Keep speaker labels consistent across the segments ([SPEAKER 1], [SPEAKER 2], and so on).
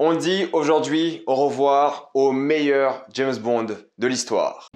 [SPEAKER 1] On dit aujourd'hui au revoir au meilleur James Bond de l'histoire.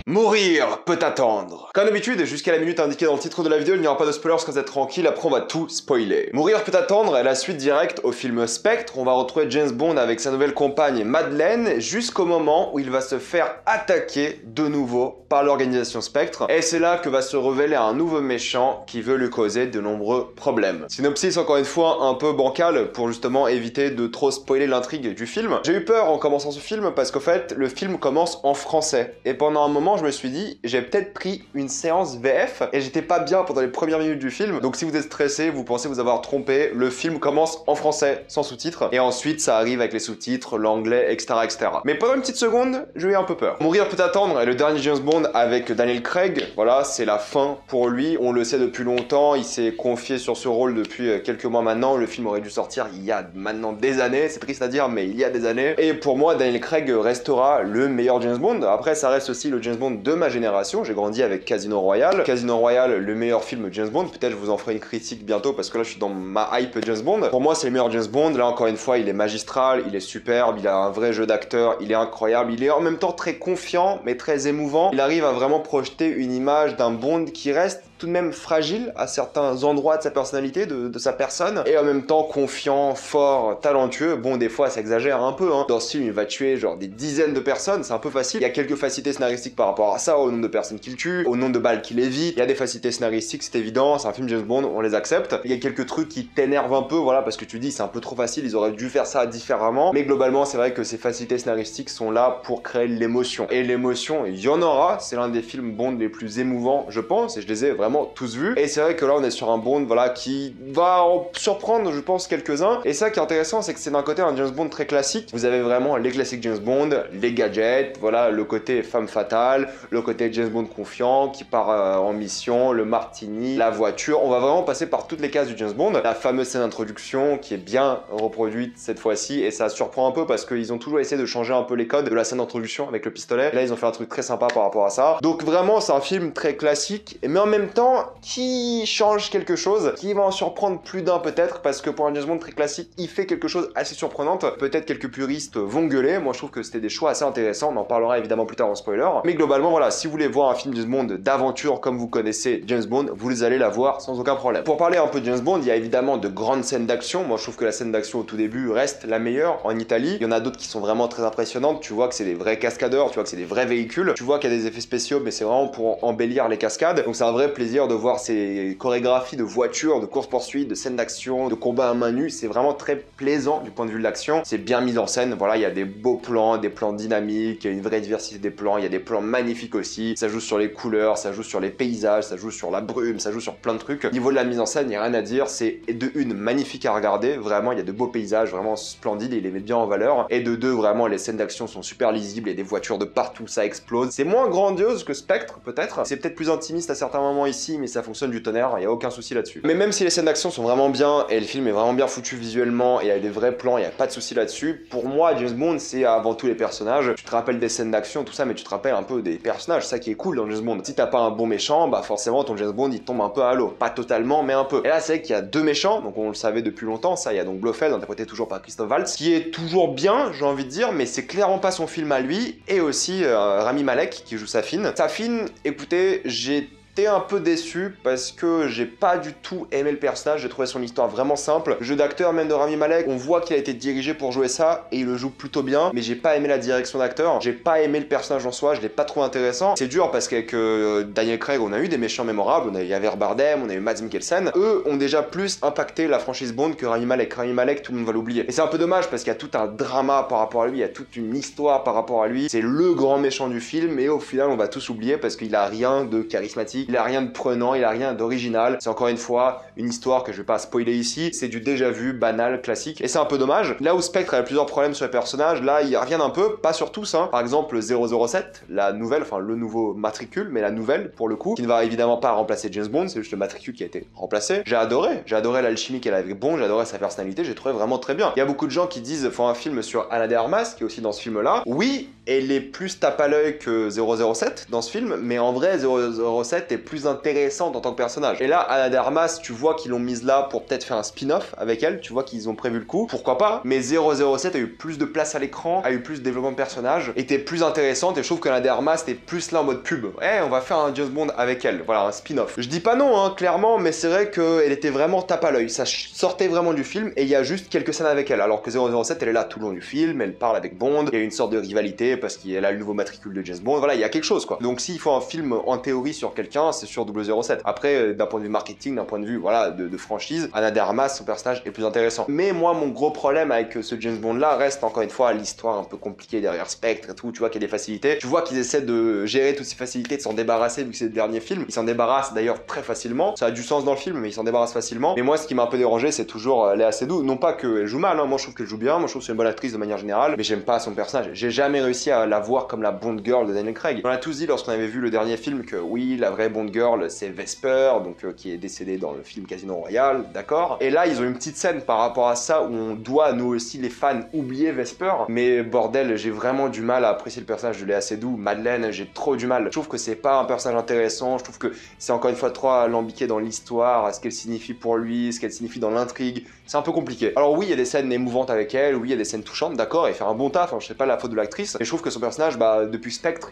[SPEAKER 1] Mourir peut attendre. Comme d'habitude, jusqu'à la minute indiquée dans le titre de la vidéo, il n'y aura pas de spoilers, quand vous êtes tranquille, après on va tout spoiler. Mourir peut attendre est la suite directe au film Spectre. On va retrouver James Bond avec sa nouvelle compagne Madeleine jusqu'au moment où il va se faire attaquer de nouveau par l'organisation Spectre. Et c'est là que va se révéler un nouveau méchant qui veut lui causer de nombreux problèmes. Synopsis encore une fois un peu bancal pour justement éviter de trop spoiler l'intrigue du film. J'ai eu peur en commençant ce film parce qu'au fait, le film commence en français. Et pendant un moment, je me suis dit, j'ai peut-être pris une séance VF et j'étais pas bien pendant les premières minutes du film. Donc si vous êtes stressé, vous pensez vous avoir trompé, le film commence en français, sans sous-titres. Et ensuite, ça arrive avec les sous-titres, l'anglais, etc., etc. Mais pendant une petite seconde, j'ai eu un peu peur. Mourir peut attendre est le dernier James Bond avec Daniel Craig. Voilà, c'est la fin pour lui. On le sait depuis longtemps, il s'est confié sur ce rôle depuis quelques mois maintenant. Le film aurait dû sortir il y a maintenant des années. C'est triste à dire, mais il y a des années. Et pour moi, Daniel Craig restera le meilleur James Bond. Après, ça reste aussi le James Bond de ma génération. J'ai grandi avec Casino Royale. Casino Royale, le meilleur film James Bond. Peut-être je vous en ferai une critique bientôt parce que là, je suis dans ma hype James Bond. Pour moi, c'est le meilleur James Bond. Là, encore une fois, il est magistral, il est superbe, il a un vrai jeu d'acteur, il est incroyable. Il est en même temps très confiant, mais très émouvant. Il arrive à vraiment projeter une image d'un Bond qui reste tout de même fragile à certains endroits de sa personnalité, de sa personne, et en même temps confiant, fort, talentueux. Bon, des fois ça exagère un peu, hein. Dans ce film, il va tuer genre des dizaines de personnes, c'est un peu facile. Il y a quelques facilités scénaristiques par rapport à ça, au nombre de personnes qu'il tue, au nombre de balles qu'il évite. Il y a des facilités scénaristiques, c'est évident, c'est un film James Bond, on les accepte. Il y a quelques trucs qui t'énervent un peu, voilà, parce que tu dis c'est un peu trop facile, ils auraient dû faire ça différemment. Mais globalement, c'est vrai que ces facilités scénaristiques sont là pour créer l'émotion. Et l'émotion, il y en aura, c'est l'un des films Bond les plus émouvants, je pense, et je les ai vraiment tous vus. Et c'est vrai que là on est sur un Bond voilà qui va en surprendre je pense quelques-uns. Et ça qui est intéressant, c'est que c'est d'un côté un James Bond très classique. Vous avez vraiment les classiques James Bond, les gadgets, voilà le côté femme fatale, le côté James Bond confiant qui part en mission, le martini, la voiture. On va vraiment passer par toutes les cases du James Bond. La fameuse scène d'introduction qui est bien reproduite cette fois-ci, et ça surprend un peu parce qu'ils ont toujours essayé de changer un peu les codes de la scène d'introduction avec le pistolet. Là ils ont fait un truc très sympa par rapport à ça. Donc vraiment c'est un film très classique, mais en même temps qui change quelque chose, qui va en surprendre plus d'un peut-être, parce que pour un James Bond très classique, il fait quelque chose assez surprenante. Peut-être quelques puristes vont gueuler, moi je trouve que c'était des choix assez intéressants, on en parlera évidemment plus tard en spoiler. Mais globalement voilà, si vous voulez voir un film James Bond d'aventure comme vous connaissez James Bond, vous allez la voir sans aucun problème. Pour parler un peu de James Bond, il y a évidemment de grandes scènes d'action. Moi je trouve que la scène d'action au tout début reste la meilleure en Italie. Il y en a d'autres qui sont vraiment très impressionnantes, tu vois que c'est des vrais cascadeurs, tu vois que c'est des vrais véhicules, tu vois qu'il y a des effets spéciaux, mais c'est vraiment pour embellir les cascades. Donc c'est un vrai plaisir de voir ces chorégraphies de voitures, de course-poursuite, de scènes d'action, de combats à main nue. C'est vraiment très plaisant du point de vue de l'action. C'est bien mis en scène. Voilà, il y a des beaux plans, des plans dynamiques, il y a une vraie diversité des plans, il y a des plans magnifiques aussi. Ça joue sur les couleurs, ça joue sur les paysages, ça joue sur la brume, ça joue sur plein de trucs. Au niveau de la mise en scène, il n'y a rien à dire. C'est de une magnifique à regarder. Vraiment, il y a de beaux paysages vraiment splendides et il les met bien en valeur. Et de deux, vraiment, les scènes d'action sont super lisibles. Il y a des voitures de partout, ça explose. C'est moins grandiose que Spectre, peut-être. C'est peut-être plus intimiste à certains moments ici, mais ça fonctionne du tonnerre, il n'y a aucun souci là-dessus. Mais même si les scènes d'action sont vraiment bien, et le film est vraiment bien foutu visuellement, et il y a des vrais plans, il n'y a pas de souci là-dessus, pour moi, James Bond, c'est avant tout les personnages. Tu te rappelles des scènes d'action, tout ça, mais tu te rappelles un peu des personnages, ça qui est cool dans James Bond. Si t'as pas un bon méchant, bah forcément, ton James Bond, il tombe un peu à l'eau. Pas totalement, mais un peu. Et là, c'est vrai qu'il y a deux méchants, donc on le savait depuis longtemps, ça, il y a donc Blofeld, interprété toujours par Christophe Waltz, qui est toujours bien, j'ai envie de dire, mais c'est clairement pas son film à lui, et aussi Rami Malek, qui joue Safin. Safin, écoutez, j'ai un peu déçu parce que j'ai pas du tout aimé le personnage, j'ai trouvé son histoire vraiment simple. Le jeu d'acteur même de Rami Malek, on voit qu'il a été dirigé pour jouer ça et il le joue plutôt bien, mais j'ai pas aimé la direction d'acteur, j'ai pas aimé le personnage en soi, je l'ai pas trouvé intéressant. C'est dur parce qu'avec Daniel Craig, on a eu des méchants mémorables, on a eu Javier Bardem, on a eu Mads Mikkelsen. Eux ont déjà plus impacté la franchise Bond que Rami Malek. Rami Malek, tout le monde va l'oublier. Et c'est un peu dommage parce qu'il y a tout un drama par rapport à lui, il y a toute une histoire par rapport à lui. C'est le grand méchant du film et au final on va tous oublier parce qu'il a rien de charismatique, il a rien de prenant, il a rien d'original. C'est encore une fois une histoire que je vais pas spoiler ici, c'est du déjà vu, banal, classique, et c'est un peu dommage. Là où Spectre a plusieurs problèmes sur les personnages, là ils reviennent un peu, pas sur tous, hein. Par exemple 007, la nouvelle, enfin le nouveau matricule, mais la nouvelle pour le coup, qui ne va évidemment pas remplacer James Bond, c'est juste le matricule qui a été remplacé. J'ai adoré l'alchimie qu'elle avait avec Bond, j'ai adoré sa personnalité, j'ai trouvé vraiment très bien. Il y a beaucoup de gens qui disent, font un film sur Ana de Armas, qui est aussi dans ce film là. Oui, elle est plus tape à l'œil que 007 dans ce film, mais en vrai 007 est est plus intéressante en tant que personnage. Et là, Ana de Armas, tu vois qu'ils l'ont mise là pour peut-être faire un spin-off avec elle, tu vois qu'ils ont prévu le coup, pourquoi pas. Mais 007 a eu plus de place à l'écran, a eu plus de développement de personnage, était plus intéressante, et je trouve que Ana de Armas était plus là en mode pub. Ouais, on va faire un James Bond avec elle, voilà, un spin-off. Je dis pas non, hein, clairement, mais c'est vrai qu'elle était vraiment tape à l'œil, ça sortait vraiment du film, et il y a juste quelques scènes avec elle, alors que 007, elle est là tout le long du film, elle parle avec Bond, il y a une sorte de rivalité parce qu'elle a le nouveau matricule de James Bond, voilà, il y a quelque chose quoi. Donc s'il faut un film en théorie sur quelqu'un, c'est sur 007. Après, d'un point de vue marketing, d'un point de vue, voilà, de franchise, Ana de Armas, son personnage est plus intéressant. Mais moi, mon gros problème avec ce James Bond là reste encore une fois l'histoire un peu compliquée derrière Spectre et tout, tu vois qu'il y a des facilités. Tu vois qu'ils essaient de gérer toutes ces facilités, de s'en débarrasser vu que c'est le dernier film. Ils s'en débarrassent d'ailleurs très facilement. Ça a du sens dans le film, mais ils s'en débarrassent facilement. Mais moi, ce qui m'a un peu dérangé, c'est toujours Léa Seydoux. Non pas qu'elle joue mal, hein. Moi je trouve qu'elle joue bien, moi je trouve que c'est une bonne actrice de manière générale, mais j'aime pas son personnage. J'ai jamais réussi à la voir comme la Bond girl de Daniel Craig. On a tous dit lorsqu'on avait vu le dernier film que oui, la vraie Bond girl c'est Vesper, donc qui est décédée dans le film Casino Royale, d'accord. Et là, ils ont une petite scène par rapport à ça où on doit, nous aussi les fans, oublier Vesper. Mais bordel, j'ai vraiment du mal à apprécier le personnage de Léa Seydoux. Madeleine, j'ai trop du mal. Je trouve que c'est pas un personnage intéressant, je trouve que c'est encore une fois trop alambiqué dans l'histoire, ce qu'elle signifie pour lui, ce qu'elle signifie dans l'intrigue. C'est un peu compliqué. Alors oui, il y a des scènes émouvantes avec elle, oui, il y a des scènes touchantes, d'accord, et faire un bon taf, hein, je sais pas la faute de l'actrice, mais je trouve que son personnage, bah, depuis Spectre,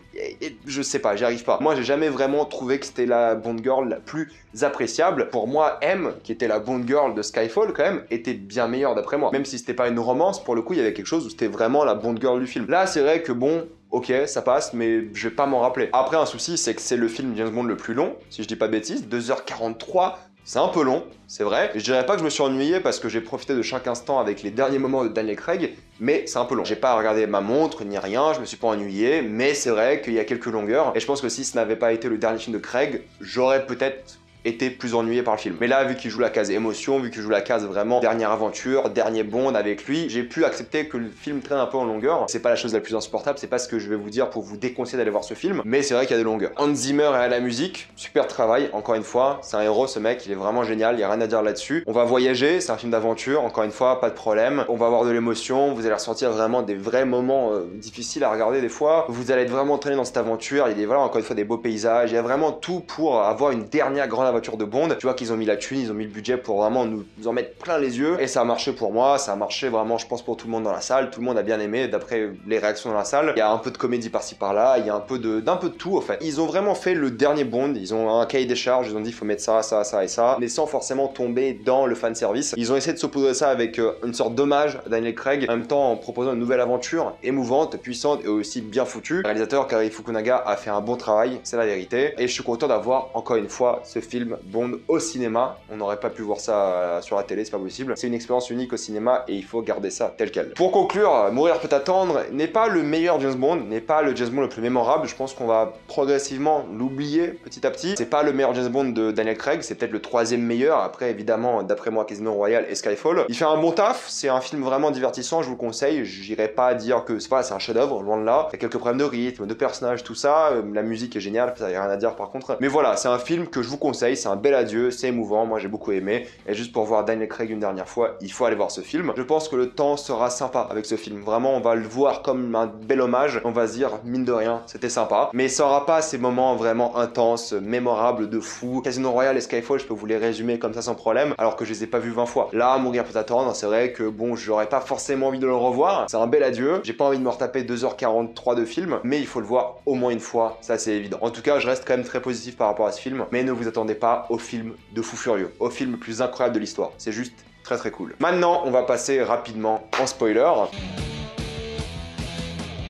[SPEAKER 1] je sais pas, j'y arrive pas. Moi, j'ai jamais vraiment trouvé que c'était la Bond girl la plus appréciable. Pour moi, M, qui était la Bond girl de Skyfall, quand même, était bien meilleure d'après moi. Même si c'était pas une romance, pour le coup, il y avait quelque chose où c'était vraiment la Bond girl du film. Là, c'est vrai que bon, ok, ça passe, mais je vais pas m'en rappeler. Après, un souci, c'est que c'est le film James Bond le plus long, si je dis pas de bêtises, 2h43, c'est un peu long, c'est vrai. Je dirais pas que je me suis ennuyé parce que j'ai profité de chaque instant avec les derniers moments de Daniel Craig, mais c'est un peu long. J'ai pas regardé ma montre ni rien, je me suis pas ennuyé, mais c'est vrai qu'il y a quelques longueurs, et je pense que si ce n'avait pas été le dernier film de Craig, j'aurais peut-être été plus ennuyé par le film. Mais là, vu qu'il joue la case émotion, vu qu'il joue la case vraiment dernière aventure, dernier Bond avec lui, j'ai pu accepter que le film traîne un peu en longueur. C'est pas la chose la plus insupportable, c'est pas ce que je vais vous dire pour vous déconseiller d'aller voir ce film, mais c'est vrai qu'il y a des longueurs. Hans Zimmer est à la musique, super travail, encore une fois, c'est un héros ce mec, il est vraiment génial, il y a rien à dire là-dessus. On va voyager, c'est un film d'aventure, encore une fois, pas de problème. On va avoir de l'émotion, vous allez ressentir vraiment des vrais moments difficiles à regarder des fois. Vous allez être vraiment entraîné dans cette aventure, il y a des, voilà, encore une fois des beaux paysages, il y a vraiment tout pour avoir une dernière grande aventure de Bond. Tu vois qu'ils ont mis la thune, ils ont mis le budget pour vraiment nous en mettre plein les yeux, et ça a marché pour moi, ça a marché vraiment je pense pour tout le monde dans la salle, tout le monde a bien aimé d'après les réactions dans la salle. Il y a un peu de comédie par-ci par-là, il y a un peu d'un peu de tout en fait. Ils ont vraiment fait le dernier Bond, ils ont un cahier des charges, ils ont dit faut mettre ça, ça, ça et ça, mais sans forcément tomber dans le fanservice. Ils ont essayé de s'opposer à ça avec une sorte d'hommage à Daniel Craig, en même temps en proposant une nouvelle aventure émouvante, puissante et aussi bien foutue. Le réalisateur Cary Fukunaga a fait un bon travail, c'est la vérité, et je suis content d'avoir encore une fois ce film Bond au cinéma. On n'aurait pas pu voir ça sur la télé, c'est pas possible. C'est une expérience unique au cinéma et il faut garder ça tel quel. Pour conclure, Mourir peut attendre n'est pas le meilleur James Bond, n'est pas le James Bond le plus mémorable. Je pense qu'on va progressivement l'oublier petit à petit. C'est pas le meilleur James Bond de Daniel Craig, c'est peut-être le troisième meilleur. Après, évidemment, d'après moi, Casino Royale et Skyfall. Il fait un bon taf, c'est un film vraiment divertissant, je vous le conseille. J'irai pas dire que c'est un chef-d'œuvre, loin de là. Il y a quelques problèmes de rythme, de personnages, tout ça. La musique est géniale, ça y a rien à dire par contre. Mais voilà, c'est un film que je vous conseille, c'est un bel adieu, c'est émouvant, moi j'ai beaucoup aimé, et juste pour voir Daniel Craig une dernière fois, il faut aller voir ce film. Je pense que le temps sera sympa avec ce film, vraiment on va le voir comme un bel hommage, on va se dire mine de rien, c'était sympa, mais ça aura pas ces moments vraiment intenses, mémorables, de fou. Casino Royale et Skyfall, je peux vous les résumer comme ça sans problème, alors que je les ai pas vus 20 fois. Là, Mourir peut attendre, c'est vrai que bon, j'aurais pas forcément envie de le revoir, c'est un bel adieu, j'ai pas envie de me retaper 2h43 de film, mais il faut le voir au moins une fois, ça c'est évident. En tout cas, je reste quand même très positif par rapport à ce film, mais ne vous attendez pas au film de fou furieux, au film le plus incroyable de l'histoire. C'est juste très très cool. Maintenant, on va passer rapidement en spoiler.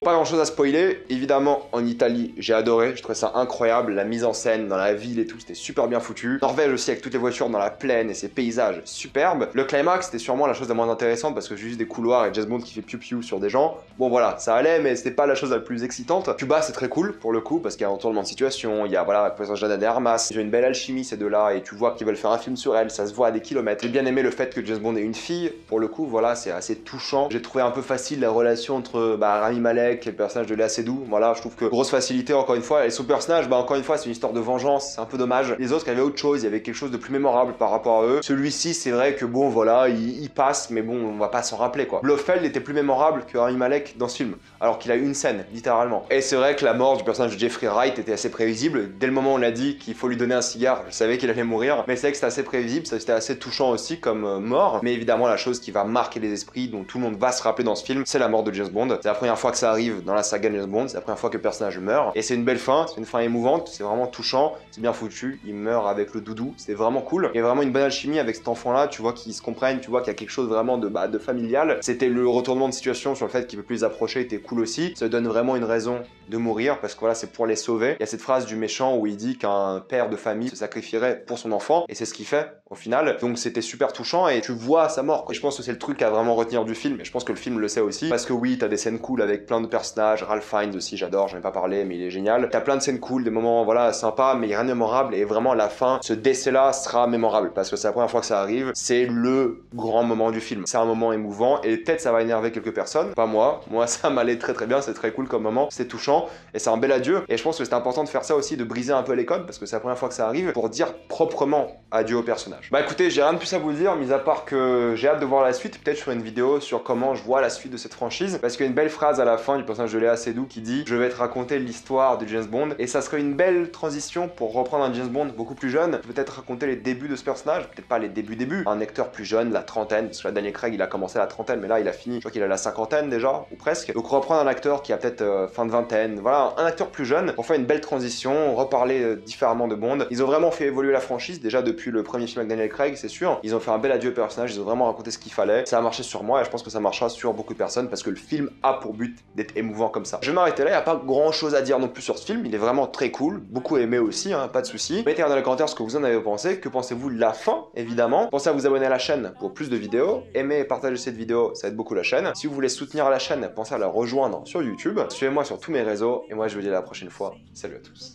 [SPEAKER 1] Pas grand chose à spoiler, évidemment en Italie j'ai adoré, je trouvais ça incroyable, la mise en scène dans la ville et tout, c'était super bien foutu. Norvège aussi avec toutes les voitures dans la plaine et ses paysages superbes. Le climax c'était sûrement la chose la moins intéressante parce que j'ai juste des couloirs et James Bond qui fait piou-piou sur des gens. Bon voilà, ça allait mais c'était pas la chose la plus excitante. Cuba c'est très cool pour le coup parce qu'il y a un retournement de situation, il y a voilà, le personnage d'Ana de Armas, ils ont une belle alchimie ces deux-là et tu vois qu'ils veulent faire un film sur elle, ça se voit à des kilomètres. J'ai bien aimé le fait que James Bond ait une fille, pour le coup voilà, c'est assez touchant. J'ai trouvé un peu facile la relation entre Rami Malek, Malek et le personnage de Léa Seydoux. Voilà, je trouve que grosse facilité encore une fois. Et son personnage, bah encore une fois, c'est une histoire de vengeance, c'est un peu dommage. Les autres, il y avait autre chose, il y avait quelque chose de plus mémorable par rapport à eux. Celui-ci, c'est vrai que bon, voilà, il passe, mais bon, on va pas s'en rappeler quoi. Blofeld était plus mémorable que Rami Malek dans ce film, alors qu'il a eu une scène, littéralement. Et c'est vrai que la mort du personnage de Jeffrey Wright était assez prévisible. Dès le moment où on a dit qu'il faut lui donner un cigare, je savais qu'il allait mourir, mais c'est vrai que c'était assez prévisible, c'était assez touchant aussi comme mort. Mais évidemment, la chose qui va marquer les esprits, dont tout le monde va se rappeler dans ce film, c'est la mort de James Bond. C'est la première fois que ça arrive dans la saga James Bond, c'est la première fois que le personnage meurt. Et c'est une belle fin, c'est une fin émouvante, c'est vraiment touchant, c'est bien foutu. Il meurt avec le doudou, c'est vraiment cool. Il y a vraiment une bonne alchimie avec cet enfant-là, tu vois qu'ils se comprennent, tu vois qu'il y a quelque chose vraiment de familial. C'était le retournement de situation sur le fait qu'il peut plus les approcher, était cool aussi. Ça donne vraiment une raison de mourir parce que voilà, c'est pour les sauver. Il y a cette phrase du méchant où il dit qu'un père de famille se sacrifierait pour son enfant et c'est ce qu'il fait au final. Donc c'était super touchant et tu vois sa mort. Et je pense que c'est le truc à vraiment retenir du film et je pense que le film le sait aussi parce que oui, t'as des scènes cool avec plein de personnages. Ralph Fiennes aussi, j'adore, j'en ai pas parlé mais il est génial. T'as plein de scènes cool, des moments voilà sympas mais il y a rien de mémorable et vraiment à la fin, ce décès-là sera mémorable parce que c'est la première fois que ça arrive. C'est le grand moment du film. C'est un moment émouvant et peut-être ça va énerver quelques personnes. Pas moi. Moi ça m'allait très bien, c'est très cool comme moment, c'est touchant et c'est un bel adieu. Et je pense que c'est important de faire ça aussi, de briser un peu les codes parce que c'est la première fois que ça arrive pour dire proprement adieu au personnage. Bah écoutez, j'ai rien de plus à vous dire, mis à part que j'ai hâte de voir la suite. Peut-être je ferai une vidéo sur comment je vois la suite de cette franchise parce qu'il y a une belle phrase à la fin du personnage de Léa Seydoux qui dit je vais te raconter l'histoire de James Bond et ça serait une belle transition pour reprendre un James Bond beaucoup plus jeune, peut-être raconter les débuts de ce personnage, peut-être pas les débuts, un acteur plus jeune, la trentaine, parce que là Daniel Craig il a commencé à la trentaine mais là il a fini, je crois qu'il a la cinquantaine déjà, ou presque. Donc reprendre un acteur qui a peut-être fin de vingtaine, voilà, un acteur plus jeune pour faire une belle transition, reparler différemment de Bond. Ils ont vraiment fait évoluer la franchise déjà depuis le premier film avec Daniel Craig, c'est sûr. Ils ont fait un bel adieu au personnage, ils ont vraiment raconté ce qu'il fallait. Ça a marché sur moi et je pense que ça marchera sur beaucoup de personnes parce que le film a pour but d'être émouvant comme ça. Je vais m'arrêter là, il n'y a pas grand chose à dire non plus sur ce film, il est vraiment très cool, beaucoup aimé aussi, hein, pas de soucis. Mettez dans les commentaires ce que vous en avez pensé, que pensez-vous de la fin évidemment. Pensez à vous abonner à la chaîne pour plus de vidéos, aimez et partagez cette vidéo, ça aide beaucoup la chaîne. Si vous voulez soutenir la chaîne, pensez à la rejoindre sur YouTube. Suivez-moi sur tous mes réseaux et moi je vous dis à la prochaine fois. Salut à tous.